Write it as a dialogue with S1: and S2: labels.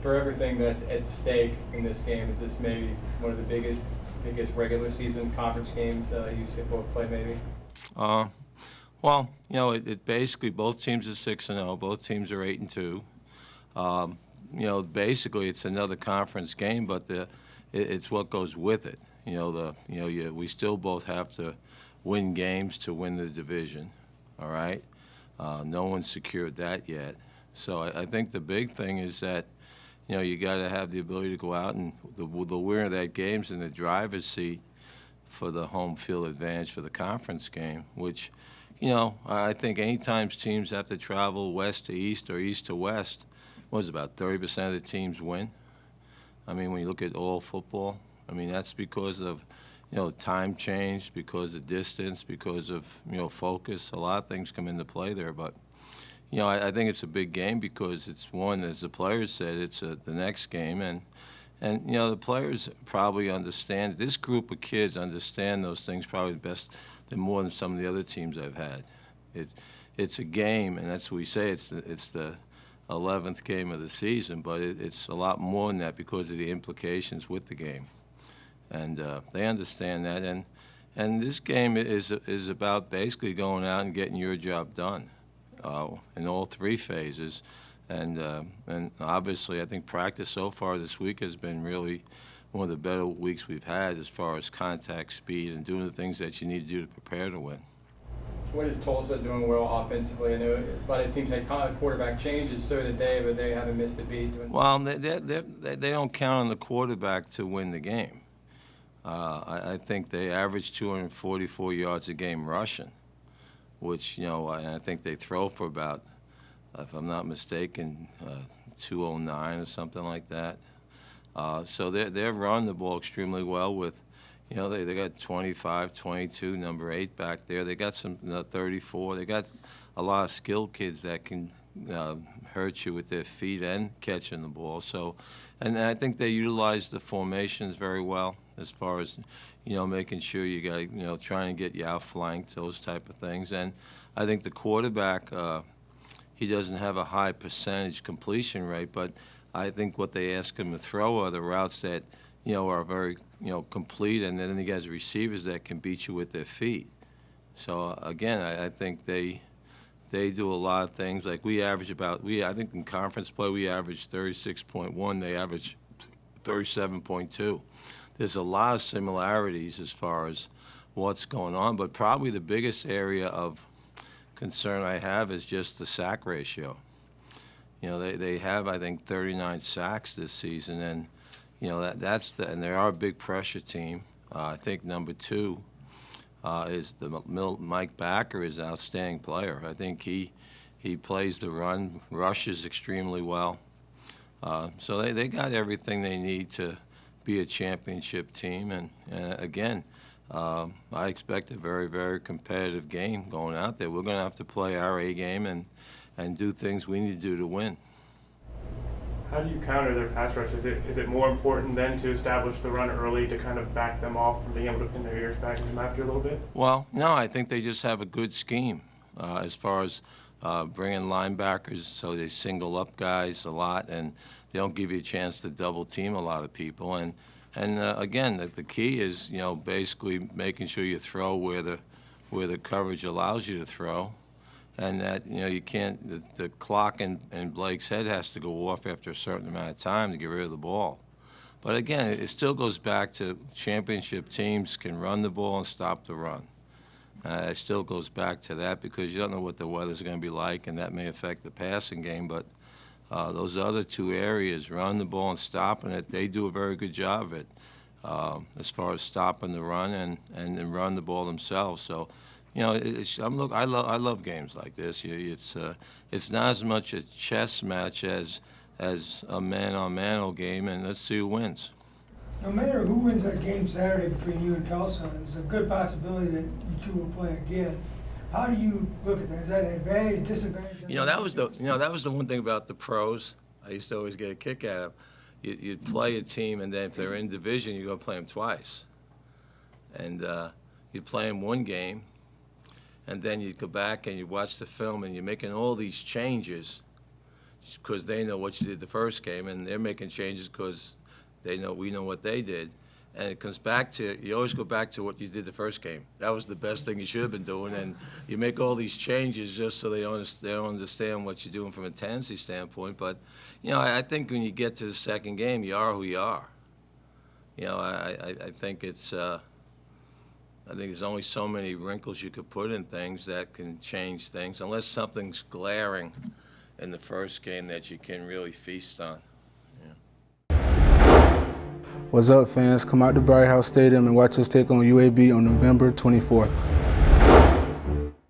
S1: For everything that's at stake in this game, is this maybe one of the biggest regular season conference games you see both play maybe?
S2: Uh, it basically both teams are 6-0, both teams are 8-2. Basically it's another conference game, but it's what goes with it. We still both have to win games to win the division. All right, no one's secured that yet. So I think the big thing is that you got to have the ability to go out and the winner of that game's in the driver's seat for the home field advantage for the conference game, which, I think anytime teams have to travel west to east or east to west, what is it, about 30% of the teams win? I mean, when you look at all football, I mean, that's because of, time change, because of distance, because of, focus. A lot of things come into play there, but, I think it's a big game because it's one, as the players said, it's the next game, and the players probably understand, this group of kids understand those things probably more than some of the other teams I've had. It's a game, and that's what we say, it's the 11th game of the season, but it's a lot more than that because of the implications with the game. And they understand that, and this game is about basically going out and getting your job done in all three phases. And obviously, I think practice so far this week has been really one of the better weeks we've had as far as contact speed and doing the things that you need to do to prepare to win.
S1: What is Tulsa doing well offensively? I know a lot of teams had quarterback changes, so did they, but they haven't missed a beat.
S2: Well, they don't count on the quarterback to win the game. I think they average 244 yards a game rushing, which, I think they throw for about, if I'm not mistaken, 209 or something like that. So they're running the ball extremely well with, they got 25, 22, number 8 back there. They got some 34. They got a lot of skilled kids that can hurt you with their feet and catching the ball. So, and I think they utilize the formations very well as far as, making sure you got, trying to get you outflanked, those type of things. And I think the quarterback, he doesn't have a high percentage completion rate, but I think what they ask him to throw are the routes that, are very, complete, and then he has receivers that can beat you with their feet. So again, I think they do a lot of things. Like I think in conference play we average 36.1, they average 37.2. There's a lot of similarities as far as what's going on, but probably the biggest area of concern I have is just the sack ratio. They have, I think, 39 sacks this season, and and they are a big pressure team. I think number 2 is Mike Backer is an outstanding player. I think he plays the run, rushes extremely well. So they got everything they need to be a championship team, and again, I expect a very, very competitive game going out there. We're going to have to play our A game and do things we need to do to win.
S3: How do you counter their pass rush? Is it more important then to establish the run early to kind of back them off from being able to pin their ears back and come after a little bit?
S2: Well, no, I think they just have a good scheme as far as bringing linebackers, so they single up guys a lot, and they don't give you a chance to double team a lot of people. And again, the key is basically making sure you throw where the coverage allows you to throw. And that, you can't, the clock in Blake's head has to go off after a certain amount of time to get rid of the ball. But again, it still goes back to championship teams can run the ball and stop the run. It still goes back to that because you don't know what the weather's going to be like, and that may affect the passing game. But those other 2 areas, run the ball and stopping it, they do a very good job of it as far as stopping the run and then run the ball themselves. So, I love games like this. It's not as much a chess match as a man-on-man game, and let's see who wins.
S4: No matter who wins that game Saturday between you and Tulsa, there's a good possibility that you two will play again. How do you look at that? Is that an advantage, disadvantage?
S2: That was the one thing about the pros. I used to always get a kick out of them. You'd play a team, and then if they're in division, you're going to play them twice. And you'd play them one game, and then you'd go back and you'd watch the film, and you're making all these changes because they know what you did the first game, and they're making changes because we know what they did. And it comes back to, you always go back to what you did the first game. That was the best thing you should have been doing, and you make all these changes just so they don't understand what you're doing from a tendency standpoint. But, I think when you get to the second game, you are who you are. I think it's, I think there's only so many wrinkles you could put in things that can change things, unless something's glaring in the first game that you can really feast on.
S5: What's up, fans? Come out to Bright House Stadium and watch us take on UAB on November 24th.